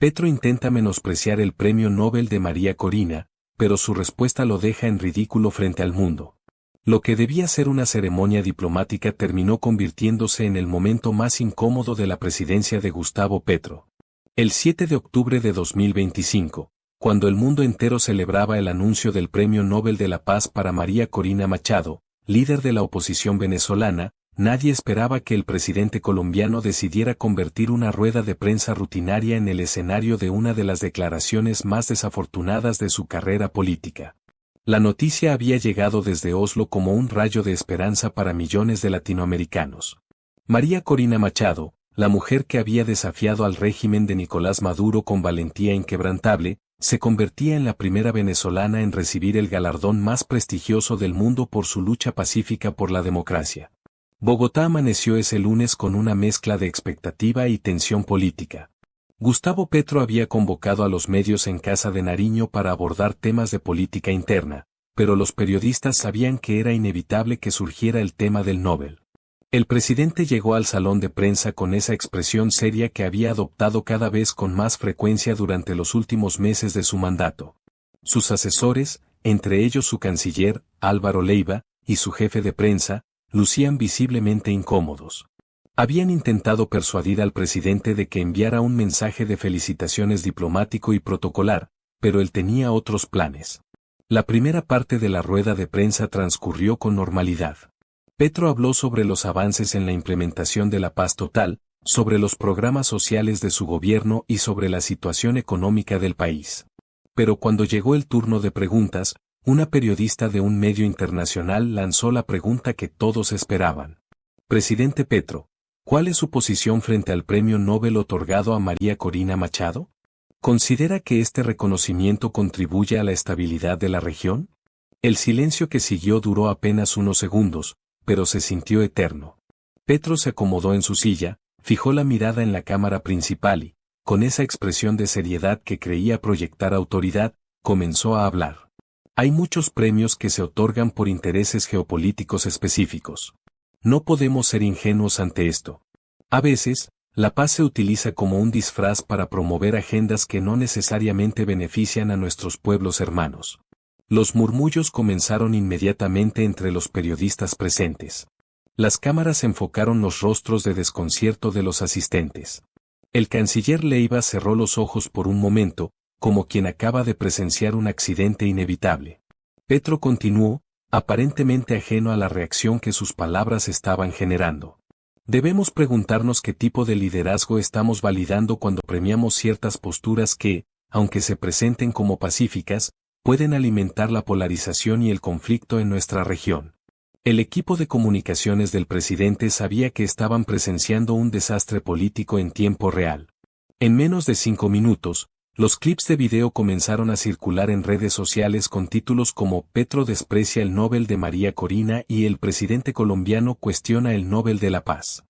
Petro intenta menospreciar el Premio Nobel de María Corina, pero su respuesta lo deja en ridículo frente al mundo. Lo que debía ser una ceremonia diplomática terminó convirtiéndose en el momento más incómodo de la presidencia de Gustavo Petro. El 7 de octubre de 2025, cuando el mundo entero celebraba el anuncio del Premio Nobel de la Paz para María Corina Machado, líder de la oposición venezolana, nadie esperaba que el presidente colombiano decidiera convertir una rueda de prensa rutinaria en el escenario de una de las declaraciones más desafortunadas de su carrera política. La noticia había llegado desde Oslo como un rayo de esperanza para millones de latinoamericanos. María Corina Machado, la mujer que había desafiado al régimen de Nicolás Maduro con valentía inquebrantable, se convertía en la primera venezolana en recibir el galardón más prestigioso del mundo por su lucha pacífica por la democracia. Bogotá amaneció ese lunes con una mezcla de expectativa y tensión política. Gustavo Petro había convocado a los medios en Casa de Nariño para abordar temas de política interna, pero los periodistas sabían que era inevitable que surgiera el tema del Nobel. El presidente llegó al salón de prensa con esa expresión seria que había adoptado cada vez con más frecuencia durante los últimos meses de su mandato. Sus asesores, entre ellos su canciller, Álvaro Leiva, y su jefe de prensa, lucían visiblemente incómodos. Habían intentado persuadir al presidente de que enviara un mensaje de felicitaciones diplomático y protocolar, pero él tenía otros planes. La primera parte de la rueda de prensa transcurrió con normalidad. Petro habló sobre los avances en la implementación de la paz total, sobre los programas sociales de su gobierno y sobre la situación económica del país. Pero cuando llegó el turno de preguntas, una periodista de un medio internacional lanzó la pregunta que todos esperaban. Presidente Petro, ¿cuál es su posición frente al Premio Nobel otorgado a María Corina Machado? ¿Considera que este reconocimiento contribuye a la estabilidad de la región? El silencio que siguió duró apenas unos segundos, pero se sintió eterno. Petro se acomodó en su silla, fijó la mirada en la cámara principal y, con esa expresión de seriedad que creía proyectar autoridad, comenzó a hablar. Hay muchos premios que se otorgan por intereses geopolíticos específicos. No podemos ser ingenuos ante esto. A veces, la paz se utiliza como un disfraz para promover agendas que no necesariamente benefician a nuestros pueblos hermanos. Los murmullos comenzaron inmediatamente entre los periodistas presentes. Las cámaras enfocaron los rostros de desconcierto de los asistentes. El canciller Leiva cerró los ojos por un momento, como quien acaba de presenciar un accidente inevitable. Petro continuó, aparentemente ajeno a la reacción que sus palabras estaban generando. Debemos preguntarnos qué tipo de liderazgo estamos validando cuando premiamos ciertas posturas que, aunque se presenten como pacíficas, pueden alimentar la polarización y el conflicto en nuestra región. El equipo de comunicaciones del presidente sabía que estaban presenciando un desastre político en tiempo real. En menos de 5 minutos, los clips de video comenzaron a circular en redes sociales con títulos como Petro desprecia el Nobel de María Corina y el presidente colombiano cuestiona el Nobel de la Paz.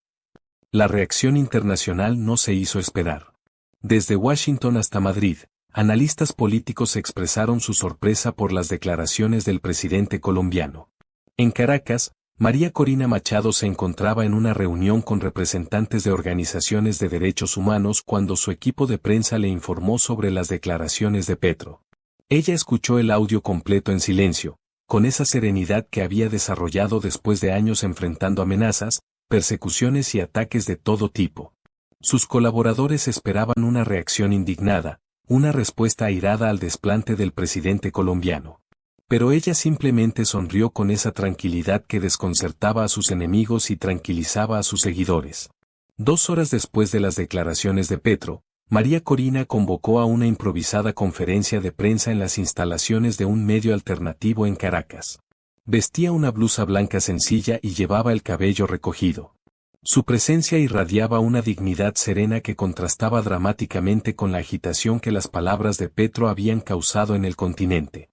La reacción internacional no se hizo esperar. Desde Washington hasta Madrid, analistas políticos expresaron su sorpresa por las declaraciones del presidente colombiano. En Caracas, María Corina Machado se encontraba en una reunión con representantes de organizaciones de derechos humanos cuando su equipo de prensa le informó sobre las declaraciones de Petro. Ella escuchó el audio completo en silencio, con esa serenidad que había desarrollado después de años enfrentando amenazas, persecuciones y ataques de todo tipo. Sus colaboradores esperaban una reacción indignada, una respuesta airada al desplante del presidente colombiano. Pero ella simplemente sonrió con esa tranquilidad que desconcertaba a sus enemigos y tranquilizaba a sus seguidores. 2 horas después de las declaraciones de Petro, María Corina convocó a una improvisada conferencia de prensa en las instalaciones de un medio alternativo en Caracas. Vestía una blusa blanca sencilla y llevaba el cabello recogido. Su presencia irradiaba una dignidad serena que contrastaba dramáticamente con la agitación que las palabras de Petro habían causado en el continente.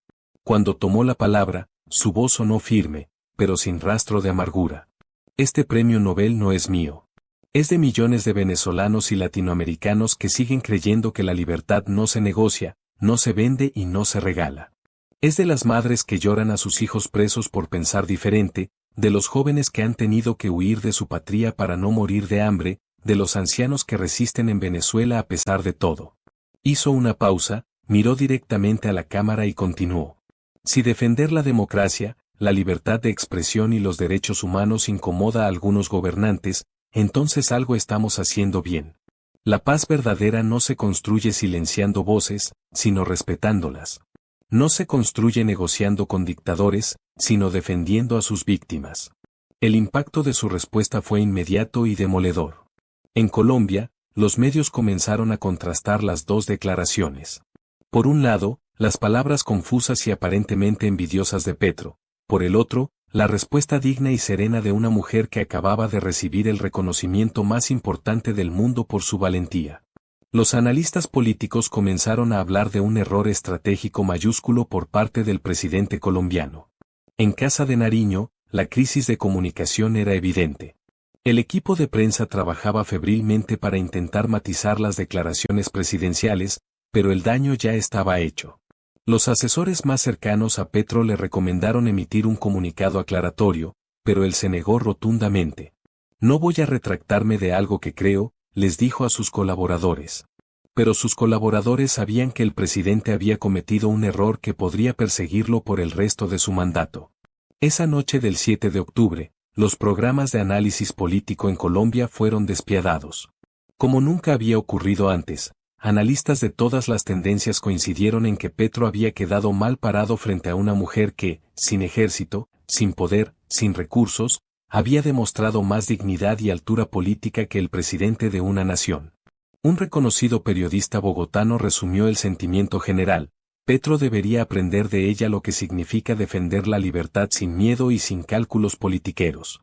Cuando tomó la palabra, su voz sonó firme, pero sin rastro de amargura. Este premio Nobel no es mío. Es de millones de venezolanos y latinoamericanos que siguen creyendo que la libertad no se negocia, no se vende y no se regala. Es de las madres que lloran a sus hijos presos por pensar diferente, de los jóvenes que han tenido que huir de su patria para no morir de hambre, de los ancianos que resisten en Venezuela a pesar de todo. Hizo una pausa, miró directamente a la cámara y continuó. Si defender la democracia, la libertad de expresión y los derechos humanos incomoda a algunos gobernantes, entonces algo estamos haciendo bien. La paz verdadera no se construye silenciando voces, sino respetándolas. No se construye negociando con dictadores, sino defendiendo a sus víctimas. El impacto de su respuesta fue inmediato y demoledor. En Colombia, los medios comenzaron a contrastar las dos declaraciones. Por un lado, las palabras confusas y aparentemente envidiosas de Petro. Por el otro, la respuesta digna y serena de una mujer que acababa de recibir el reconocimiento más importante del mundo por su valentía. Los analistas políticos comenzaron a hablar de un error estratégico mayúsculo por parte del presidente colombiano. En Casa de Nariño, la crisis de comunicación era evidente. El equipo de prensa trabajaba febrilmente para intentar matizar las declaraciones presidenciales, pero el daño ya estaba hecho. Los asesores más cercanos a Petro le recomendaron emitir un comunicado aclaratorio, pero él se negó rotundamente. No voy a retractarme de algo que creo, les dijo a sus colaboradores. Pero sus colaboradores sabían que el presidente había cometido un error que podría perseguirlo por el resto de su mandato. Esa noche del 7 de octubre, los programas de análisis político en Colombia fueron despiadados. Como nunca había ocurrido antes, analistas de todas las tendencias coincidieron en que Petro había quedado mal parado frente a una mujer que, sin ejército, sin poder, sin recursos, había demostrado más dignidad y altura política que el presidente de una nación. Un reconocido periodista bogotano resumió el sentimiento general: Petro debería aprender de ella lo que significa defender la libertad sin miedo y sin cálculos politiqueros.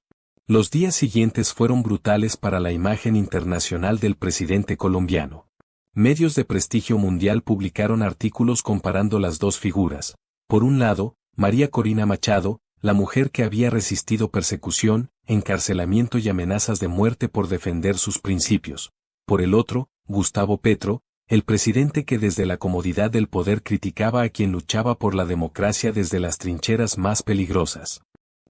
Los días siguientes fueron brutales para la imagen internacional del presidente colombiano. Medios de prestigio mundial publicaron artículos comparando las dos figuras. Por un lado, María Corina Machado, la mujer que había resistido persecución, encarcelamiento y amenazas de muerte por defender sus principios. Por el otro, Gustavo Petro, el presidente que desde la comodidad del poder criticaba a quien luchaba por la democracia desde las trincheras más peligrosas.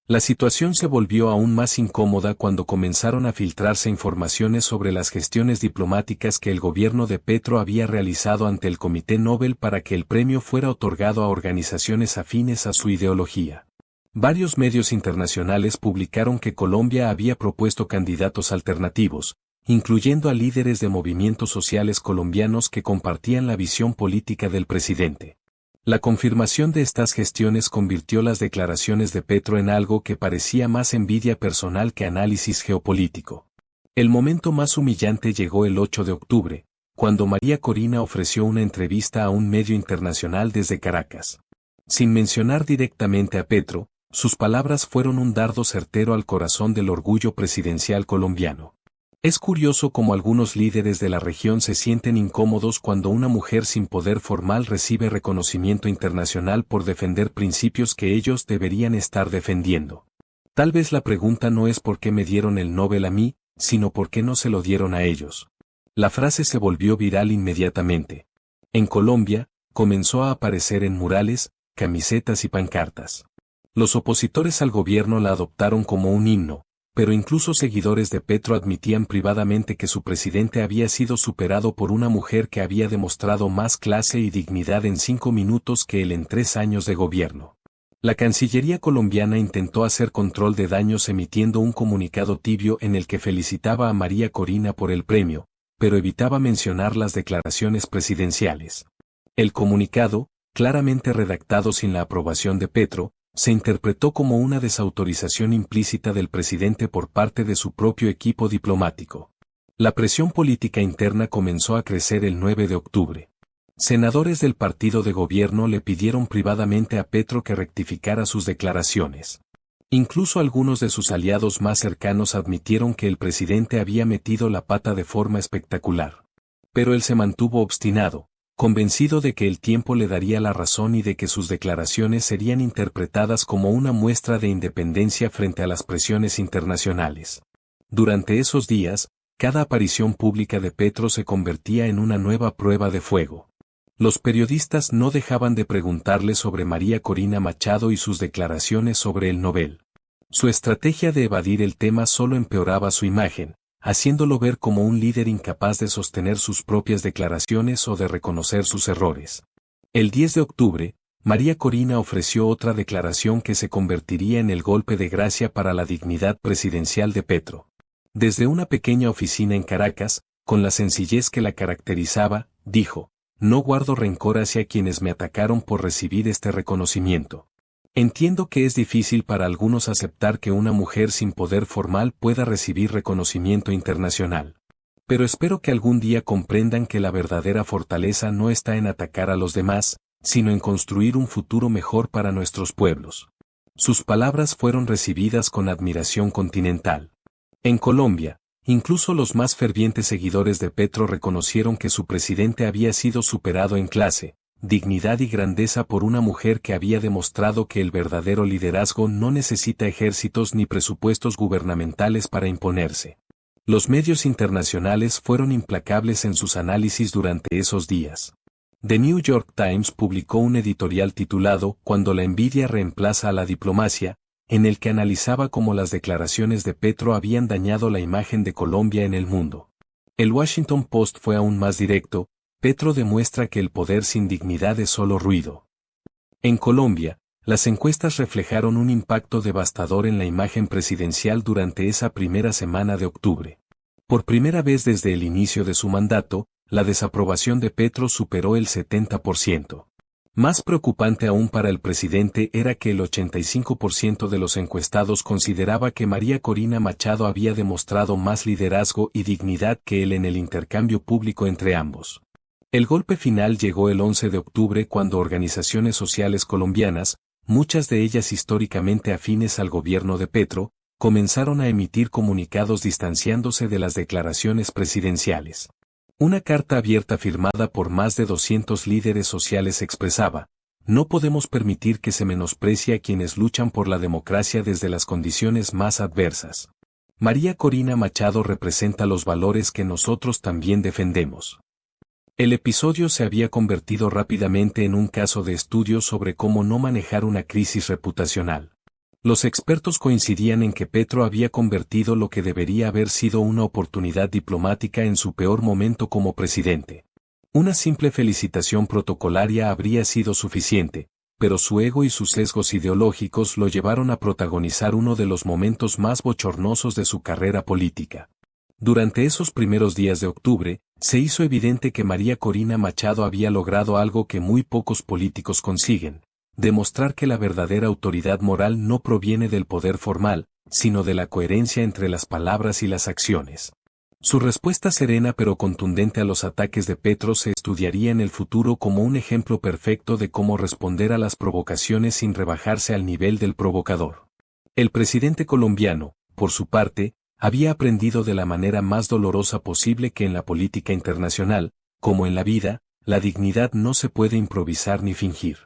La situación se volvió aún más incómoda cuando comenzaron a filtrarse informaciones sobre las gestiones diplomáticas que el gobierno de Petro había realizado ante el Comité Nobel para que el premio fuera otorgado a organizaciones afines a su ideología. Varios medios internacionales publicaron que Colombia había propuesto candidatos alternativos, incluyendo a líderes de movimientos sociales colombianos que compartían la visión política del presidente. La confirmación de estas gestiones convirtió las declaraciones de Petro en algo que parecía más envidia personal que análisis geopolítico. El momento más humillante llegó el 8 de octubre, cuando María Corina ofreció una entrevista a un medio internacional desde Caracas. Sin mencionar directamente a Petro, sus palabras fueron un dardo certero al corazón del orgullo presidencial colombiano. Es curioso cómo algunos líderes de la región se sienten incómodos cuando una mujer sin poder formal recibe reconocimiento internacional por defender principios que ellos deberían estar defendiendo. Tal vez la pregunta no es por qué me dieron el Nobel a mí, sino por qué no se lo dieron a ellos. La frase se volvió viral inmediatamente. En Colombia, comenzó a aparecer en murales, camisetas y pancartas. Los opositores al gobierno la adoptaron como un himno, pero incluso seguidores de Petro admitían privadamente que su presidente había sido superado por una mujer que había demostrado más clase y dignidad en 5 minutos que él en 3 años de gobierno. La Cancillería colombiana intentó hacer control de daños emitiendo un comunicado tibio en el que felicitaba a María Corina por el premio, pero evitaba mencionar las declaraciones presidenciales. El comunicado, claramente redactado sin la aprobación de Petro, se interpretó como una desautorización implícita del presidente por parte de su propio equipo diplomático. La presión política interna comenzó a crecer el 9 de octubre. Senadores del partido de gobierno le pidieron privadamente a Petro que rectificara sus declaraciones. Incluso algunos de sus aliados más cercanos admitieron que el presidente había metido la pata de forma espectacular. Pero él se mantuvo obstinado, convencido de que el tiempo le daría la razón y de que sus declaraciones serían interpretadas como una muestra de independencia frente a las presiones internacionales. Durante esos días, cada aparición pública de Petro se convertía en una nueva prueba de fuego. Los periodistas no dejaban de preguntarle sobre María Corina Machado y sus declaraciones sobre el Nobel. Su estrategia de evadir el tema solo empeoraba su imagen, haciéndolo ver como un líder incapaz de sostener sus propias declaraciones o de reconocer sus errores. El 10 de octubre, María Corina ofreció otra declaración que se convertiría en el golpe de gracia para la dignidad presidencial de Petro. Desde una pequeña oficina en Caracas, con la sencillez que la caracterizaba, dijo: "No guardo rencor hacia quienes me atacaron por recibir este reconocimiento. Entiendo que es difícil para algunos aceptar que una mujer sin poder formal pueda recibir reconocimiento internacional. Pero espero que algún día comprendan que la verdadera fortaleza no está en atacar a los demás, sino en construir un futuro mejor para nuestros pueblos". Sus palabras fueron recibidas con admiración continental. En Colombia, incluso los más fervientes seguidores de Petro reconocieron que su presidente había sido superado en clase, dignidad y grandeza por una mujer que había demostrado que el verdadero liderazgo no necesita ejércitos ni presupuestos gubernamentales para imponerse. Los medios internacionales fueron implacables en sus análisis durante esos días. The New York Times publicó un editorial titulado "Cuando la envidia reemplaza a la diplomacia", en el que analizaba cómo las declaraciones de Petro habían dañado la imagen de Colombia en el mundo. El Washington Post fue aún más directo: "Petro demuestra que el poder sin dignidad es solo ruido". En Colombia, las encuestas reflejaron un impacto devastador en la imagen presidencial durante esa primera semana de octubre. Por primera vez desde el inicio de su mandato, la desaprobación de Petro superó el 70%. Más preocupante aún para el presidente era que el 85% de los encuestados consideraba que María Corina Machado había demostrado más liderazgo y dignidad que él en el intercambio público entre ambos. El golpe final llegó el 11 de octubre cuando organizaciones sociales colombianas, muchas de ellas históricamente afines al gobierno de Petro, comenzaron a emitir comunicados distanciándose de las declaraciones presidenciales. Una carta abierta firmada por más de 200 líderes sociales expresaba: "No podemos permitir que se menosprecie a quienes luchan por la democracia desde las condiciones más adversas. María Corina Machado representa los valores que nosotros también defendemos". El episodio se había convertido rápidamente en un caso de estudio sobre cómo no manejar una crisis reputacional. Los expertos coincidían en que Petro había convertido lo que debería haber sido una oportunidad diplomática en su peor momento como presidente. Una simple felicitación protocolaria habría sido suficiente, pero su ego y sus sesgos ideológicos lo llevaron a protagonizar uno de los momentos más bochornosos de su carrera política. Durante esos primeros días de octubre, se hizo evidente que María Corina Machado había logrado algo que muy pocos políticos consiguen: demostrar que la verdadera autoridad moral no proviene del poder formal, sino de la coherencia entre las palabras y las acciones. Su respuesta serena pero contundente a los ataques de Petro se estudiaría en el futuro como un ejemplo perfecto de cómo responder a las provocaciones sin rebajarse al nivel del provocador. El presidente colombiano, por su parte, había aprendido de la manera más dolorosa posible que en la política internacional, como en la vida, la dignidad no se puede improvisar ni fingir.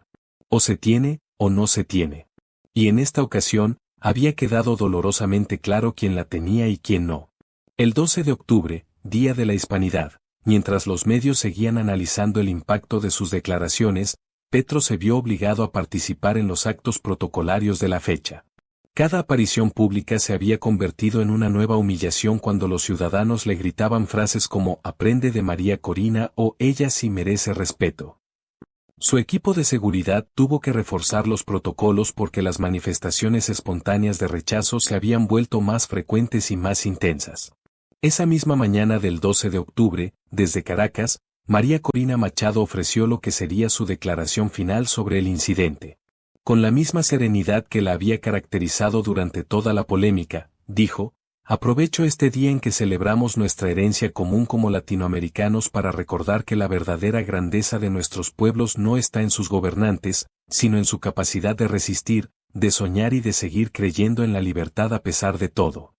O se tiene, o no se tiene. Y en esta ocasión, había quedado dolorosamente claro quién la tenía y quién no. El 12 de octubre, Día de la Hispanidad, mientras los medios seguían analizando el impacto de sus declaraciones, Petro se vio obligado a participar en los actos protocolarios de la fecha. Cada aparición pública se había convertido en una nueva humillación cuando los ciudadanos le gritaban frases como "aprende de María Corina" o "ella sí merece respeto". Su equipo de seguridad tuvo que reforzar los protocolos porque las manifestaciones espontáneas de rechazo se habían vuelto más frecuentes y más intensas. Esa misma mañana del 12 de octubre, desde Caracas, María Corina Machado ofreció lo que sería su declaración final sobre el incidente. Con la misma serenidad que la había caracterizado durante toda la polémica, dijo: "Aprovecho este día en que celebramos nuestra herencia común como latinoamericanos para recordar que la verdadera grandeza de nuestros pueblos no está en sus gobernantes, sino en su capacidad de resistir, de soñar y de seguir creyendo en la libertad a pesar de todo".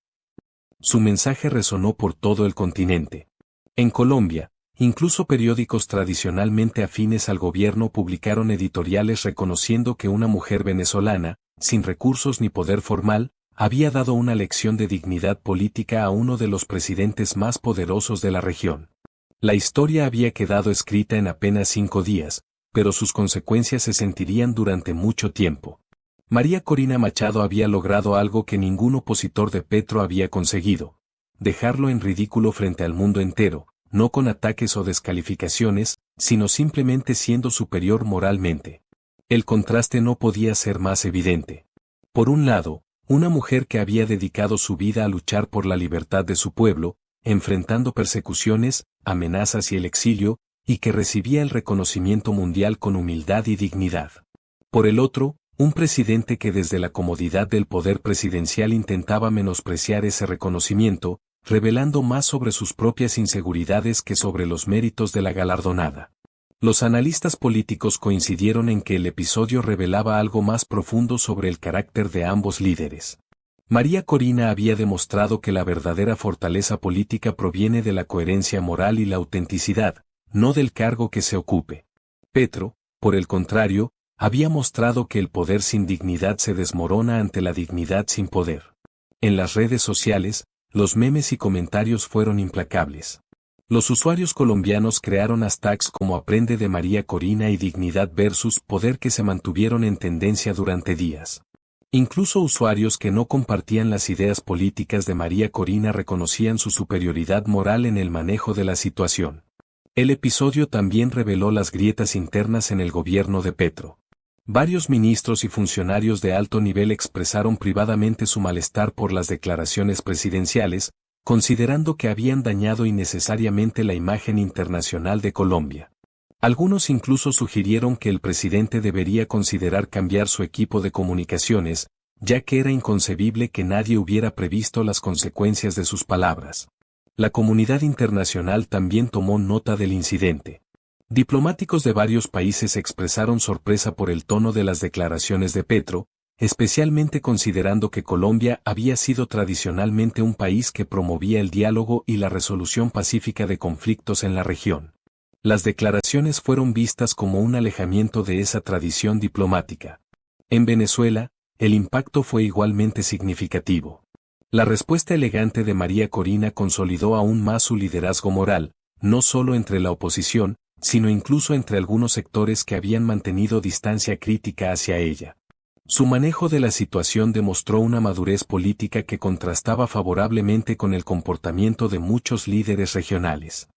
Su mensaje resonó por todo el continente. En Colombia, incluso periódicos tradicionalmente afines al gobierno publicaron editoriales reconociendo que una mujer venezolana, sin recursos ni poder formal, había dado una lección de dignidad política a uno de los presidentes más poderosos de la región. La historia había quedado escrita en apenas 5 días, pero sus consecuencias se sentirían durante mucho tiempo. María Corina Machado había logrado algo que ningún opositor de Petro había conseguido: dejarlo en ridículo frente al mundo entero, no con ataques o descalificaciones, sino simplemente siendo superior moralmente. El contraste no podía ser más evidente. Por un lado, una mujer que había dedicado su vida a luchar por la libertad de su pueblo, enfrentando persecuciones, amenazas y el exilio, y que recibía el reconocimiento mundial con humildad y dignidad. Por el otro, un presidente que desde la comodidad del poder presidencial intentaba menospreciar ese reconocimiento, revelando más sobre sus propias inseguridades que sobre los méritos de la galardonada. Los analistas políticos coincidieron en que el episodio revelaba algo más profundo sobre el carácter de ambos líderes. María Corina había demostrado que la verdadera fortaleza política proviene de la coherencia moral y la autenticidad, no del cargo que se ocupe. Petro, por el contrario, había mostrado que el poder sin dignidad se desmorona ante la dignidad sin poder. En las redes sociales, los memes y comentarios fueron implacables. Los usuarios colombianos crearon hashtags como Aprende de María Corina y Dignidad versus Poder que se mantuvieron en tendencia durante días. Incluso usuarios que no compartían las ideas políticas de María Corina reconocían su superioridad moral en el manejo de la situación. El episodio también reveló las grietas internas en el gobierno de Petro. Varios ministros y funcionarios de alto nivel expresaron privadamente su malestar por las declaraciones presidenciales, considerando que habían dañado innecesariamente la imagen internacional de Colombia. Algunos incluso sugirieron que el presidente debería considerar cambiar su equipo de comunicaciones, ya que era inconcebible que nadie hubiera previsto las consecuencias de sus palabras. La comunidad internacional también tomó nota del incidente. Diplomáticos de varios países expresaron sorpresa por el tono de las declaraciones de Petro, especialmente considerando que Colombia había sido tradicionalmente un país que promovía el diálogo y la resolución pacífica de conflictos en la región. Las declaraciones fueron vistas como un alejamiento de esa tradición diplomática. En Venezuela, el impacto fue igualmente significativo. La respuesta elegante de María Corina consolidó aún más su liderazgo moral, no solo entre la oposición, sino incluso entre algunos sectores que habían mantenido distancia crítica hacia ella. Su manejo de la situación demostró una madurez política que contrastaba favorablemente con el comportamiento de muchos líderes regionales.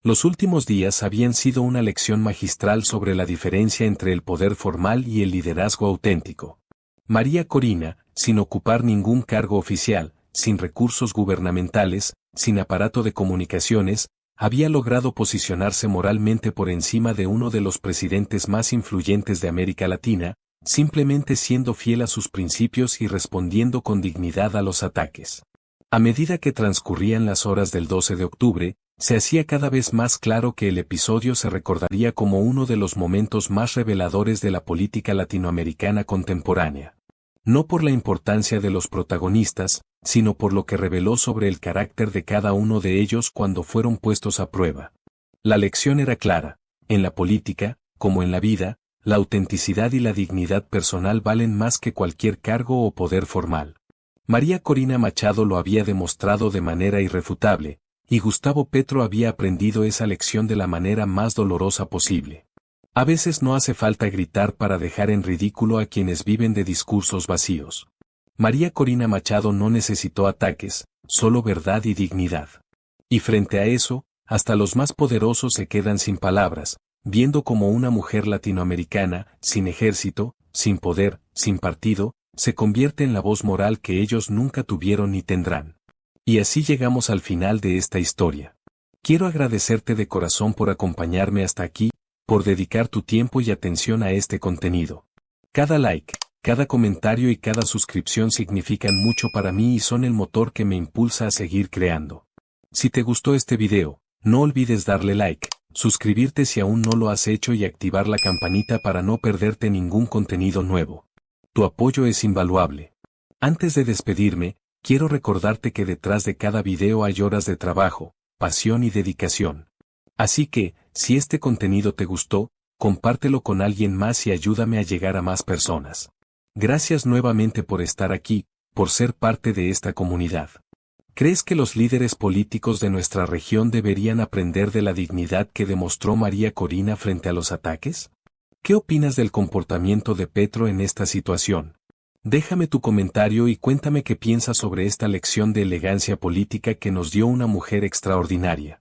Los últimos días habían sido una lección magistral sobre la diferencia entre el poder formal y el liderazgo auténtico. María Corina, sin ocupar ningún cargo oficial, sin recursos gubernamentales, sin aparato de comunicaciones, había logrado posicionarse moralmente por encima de uno de los presidentes más influyentes de América Latina, simplemente siendo fiel a sus principios y respondiendo con dignidad a los ataques. A medida que transcurrían las horas del 12 de octubre, se hacía cada vez más claro que el episodio se recordaría como uno de los momentos más reveladores de la política latinoamericana contemporánea. No por la importancia de los protagonistas, sino por lo que reveló sobre el carácter de cada uno de ellos cuando fueron puestos a prueba. La lección era clara: en la política, como en la vida, la autenticidad y la dignidad personal valen más que cualquier cargo o poder formal. María Corina Machado lo había demostrado de manera irrefutable, y Gustavo Petro había aprendido esa lección de la manera más dolorosa posible. A veces no hace falta gritar para dejar en ridículo a quienes viven de discursos vacíos. María Corina Machado no necesitó ataques, solo verdad y dignidad. Y frente a eso, hasta los más poderosos se quedan sin palabras, viendo como una mujer latinoamericana, sin ejército, sin poder, sin partido, se convierte en la voz moral que ellos nunca tuvieron ni tendrán. Y así llegamos al final de esta historia. Quiero agradecerte de corazón por acompañarme hasta aquí, por dedicar tu tiempo y atención a este contenido. Cada like, cada comentario y cada suscripción significan mucho para mí y son el motor que me impulsa a seguir creando. Si te gustó este video, no olvides darle like, suscribirte si aún no lo has hecho y activar la campanita para no perderte ningún contenido nuevo. Tu apoyo es invaluable. Antes de despedirme, quiero recordarte que detrás de cada video hay horas de trabajo, pasión y dedicación. Así que, si este contenido te gustó, compártelo con alguien más y ayúdame a llegar a más personas. Gracias nuevamente por estar aquí, por ser parte de esta comunidad. ¿Crees que los líderes políticos de nuestra región deberían aprender de la dignidad que demostró María Corina frente a los ataques? ¿Qué opinas del comportamiento de Petro en esta situación? Déjame tu comentario y cuéntame qué piensas sobre esta lección de elegancia política que nos dio una mujer extraordinaria.